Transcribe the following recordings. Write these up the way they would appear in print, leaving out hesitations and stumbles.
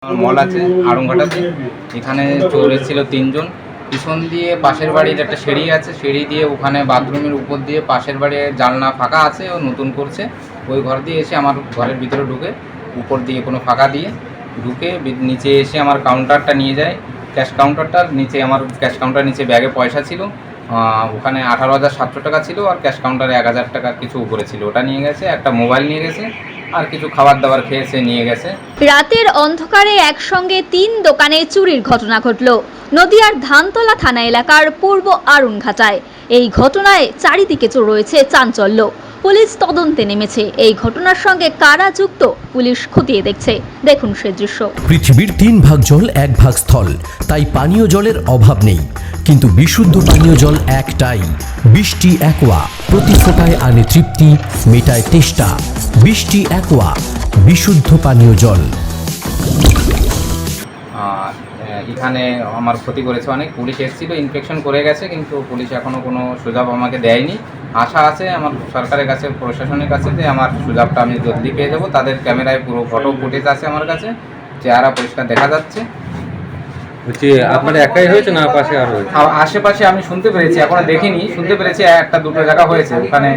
মল আছে আড়ংঘাটাতে, এখানে চোর এসেছিল 3 জন। পিছন দিয়ে পাশের বাড়ির একটা সিঁড়ি আছে, সিঁড়ি দিয়ে ওখানে বাথরুমের উপর দিয়ে পাশের বাড়ির জানলা ফাঁকা আছে, ও নতুন করছে, ওই ঘর দিয়ে এসে আমার ঘরের ভিতরে ঢুকে উপর দিয়ে কোনো ফাঁকা দিয়ে ঢুকে নিচে এসে আমার কাউন্টারটা নিয়ে যায়, ক্যাশ কাউন্টারটার নিচে। আমার ক্যাশ কাউন্টার নিচে ব্যাগে পয়সা ছিল, ওখানে 18,700 টাকা ছিল, আর ক্যাশ কাউন্টারে 1,000 টাকার কিছু উপরে ছিল, ওটা নিয়ে গেছে। একটা মোবাইল নিয়ে গেছে, আর কিছু খাবার দাবার খেয়েছে নিয়ে গেছে। রাতের অন্ধকারে একসঙ্গে 3 দোকানে চুরির ঘটনা ঘটল নদিয়ার ধানতলা থানা এলাকার পূর্ব আড়ংঘাটায়। এই ঘটনায় চারিদিকে রয়েছে চাঞ্চল্য। পুলিশ তদন্তে নেমেছে। এই ঘটনার সঙ্গে কারা যুক্ত পুলিশ খতিয়ে দেখছে। দেখুন সে দৃশ্য। পৃথিবীর 3 ভাগ জল 1 ভাগ স্থল, তাই পানীয় জলের অভাব নেই, কিন্তু বিশুদ্ধ পানীয় জল একটাই, বৃষ্টি অ্যাকোয়া। প্রতি ফোঁটায় আনে তৃপ্তি, মেটায় তেষ্টা। বৃষ্টি অ্যাকোয়া, বিশুদ্ধ পানীয় জল। এখানে আমার ক্ষতি করেছে অনেক। পুলিশ এসেছিল, ইনস্পেকশন করে গেছে, কিন্তু পুলিশ এখনও কোনো সুযোগ আমাকে দেয়নি। আশা আছে আমার সরকারের কাছে, প্রশাসনের কাছে, যে আমার সুযোগটা আমি জলদি পেয়ে যাবো। তাদের ক্যামেরায় পুরো ফটো ফুটেজ আছে আমার কাছে, চেহারা পরিষ্কার দেখা যাচ্ছে। আপনার একাই হয়েছে না পাশে আর হয়েছে? আশেপাশে আমি শুনতে পেরেছি, এখনো দেখিনি, শুনতে পেরেছি 1-2 জায়গা হয়েছে। ওখানে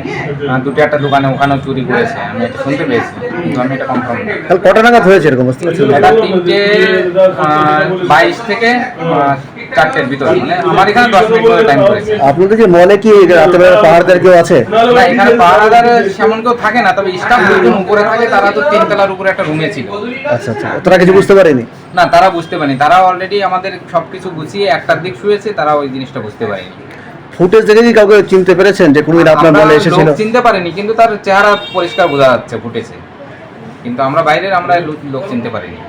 2-1টা দোকানে ওখানেও চুরি করেছে, আমি এটা শুনতে পেয়েছি, কিন্তু আমি এটা কনফার্ম না। কটা নাগাদ হয়েছে এরকম? এটা 3:22 থেকে 4টের ভিতরে, মানে আমার এখানে 10 মিনিট করে টাইম করেছে। আপনাদের যে মলে কি রাতের পাহাড়দার কেউ আছে? না, এখানে পাহাড়দার সেমন কেউ থাকে না, তবে স্টাফ দুজন উপরে থাকে, তারা তো 3 তলার উপরে একটা রুমে ছিল। আচ্ছা আচ্ছা, তারা কিছু বুঝতে পারেনি? না, তারা বুঝতে পারেনি, তারা অলরেডি আমাদের সবকিছু গুছিয়ে 1টার দিক শুয়েছে, তারা ওই জিনিসটা বুঝতে পারেনি। ফুটেজ দেখে কি কাউকে চিনতে পেরেছেন যে কুমির আপনার মলে এসেছিল? চিনতে পারেনি, কিন্তু তার চেহারা পরিষ্কার বোঝা যাচ্ছে ফুটেছে, কিন্তু আমরা বাইরের লোক চিনতে পারিনি।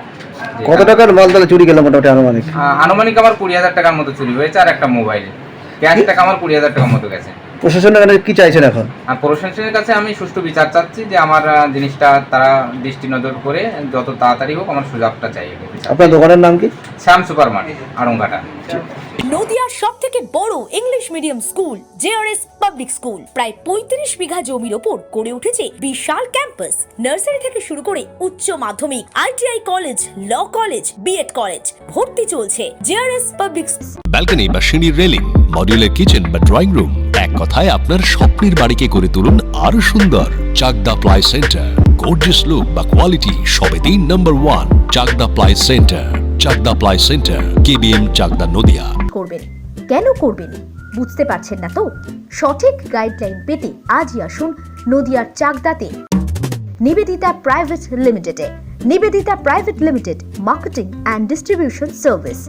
কত টাকার মাল তাহলে চুরি গেল মোটামুটি আনুমানিক? আনুমানিক আমার 20,000 টাকার মতো চুরি হয়েছে, আর একটা মোবাইল। ক্যাশ টাকা আমার 20,000 টাকার মতো গেছে। প্রশাসনের কাছে কি চাইছেন এখন? আর প্রশাসনের কাছে আমি সুষ্ঠু বিচার চাচ্ছি, যে আমার জিনিসটা তারা দৃষ্টি নজর করে যত তাড়াতাড়ি হোক আমার সুযোগটা চাই। আপনার দোকানের নাম কি? শ্যাম সুপার মার্কেট, আড়ংঘাটা। নদিয়ার সবথেকে বড় English medium school JRS public school, প্রায় 35 বিঘা জমির ওপর গড়ে উঠেছে বিশাল ক্যাম্পাস। নার্সারি থেকে শুরু করে উচ্চ মাধ্যমিক, ITI college, law college, BEd college, ভর্তি চলছে জেআরএস পাবলিক। ব্যালকনি বা সিঁড়ির রেলিং, মডিউলার কিচেন বা ড্রয়িং রুম, এক কথায় আপনার স্বপ্নের বাড়িকে করে তুলুন আরো সুন্দর। Chakdah ply centre, gorgeous look বা কোয়ালিটি সবে 3 number 1 Chakdah ply centre. Chakdah ply centre, KBM, Chakdah, Nadia. করবেন কেন করবেন বুঝতে পারছেন না তো? সঠিক গাইডলাইন পেতে আজই আসুন নদিয়ার চাকদাতে নিবেদিতা প্রাইভেট লিমিটেডে। Nivedita private limited, marketing and distribution service.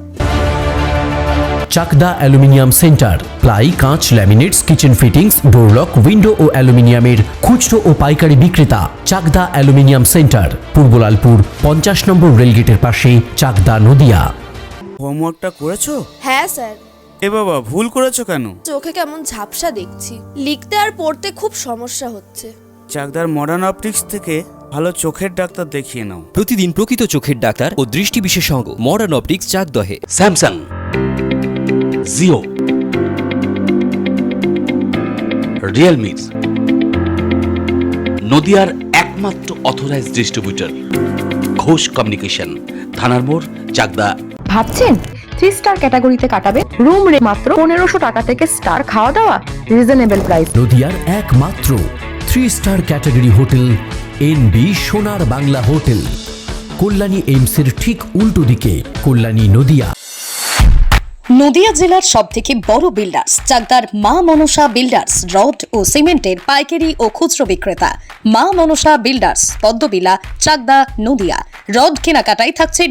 Chakdah aluminium centre, ply, কাঁচ, laminates, kitchen fittings, door lock, window ও অ্যালুমিনিয়ামের খুচরো ও পাইকারি বিক্রেতা। চাকদা অ্যালুমিনিয়াম সেন্টার, পূর্ব লালপুর 50 নম্বর রেলগেটের পাশে, চাকদা, নদিয়া। হোমওয়ার্কটা করেছো? হ্যাঁ স্যার। এ বাবা, ভুল করেছো কেন? চোখে কেমন ঝাপসা দেখছি, লিখতে আর পড়তে খুব সমস্যা হচ্ছে। চাকদার মডার্ন অপটিক্স থেকে ভালো চোখের ডাক্তার দেখিয়ে নাও। প্রতিদিন প্রকৃত চোখের ডাক্তার ও দৃষ্টি বিশেষজ্ঞ মডার্ন অপটিক্স, চাকদহে। স্যামসাং, জিও, রিয়েলমি, নদিয়ার একমাত্র অথরাইজড ডিস্ট্রিবিউটর ঘোষ কমিউনিকেশন, থানার মোড়, চাকদা। ভাবছেন 3 স্টার ক্যাটাগরিতে কাটাবেন? রুম রে মাত্র 1500 টাকা থেকে স্টার, খাওয়া দাওয়া রিজনেবল প্রাইস। নদিয়ার একমাত্র 3 স্টার ক্যাটাগরি হোটেল এনবি সোনার বাংলা হোটেল, কল্যাণী এইমসের ঠিক উল্টো দিকে, কল্যাণী, নদিয়া। নদিয়া জেলার সবথেকে বড় বিল্ডার্স চাকদার মা মনসা বিল্ডার্স, রড ও সিমেন্টের পাইকারি ও খুচরো বিক্রেতা। মা মনসা বিল্ডার্স, পদ্মবিলা, চাকদা, নদিয়া। রড কেনাকাটায় থাকছে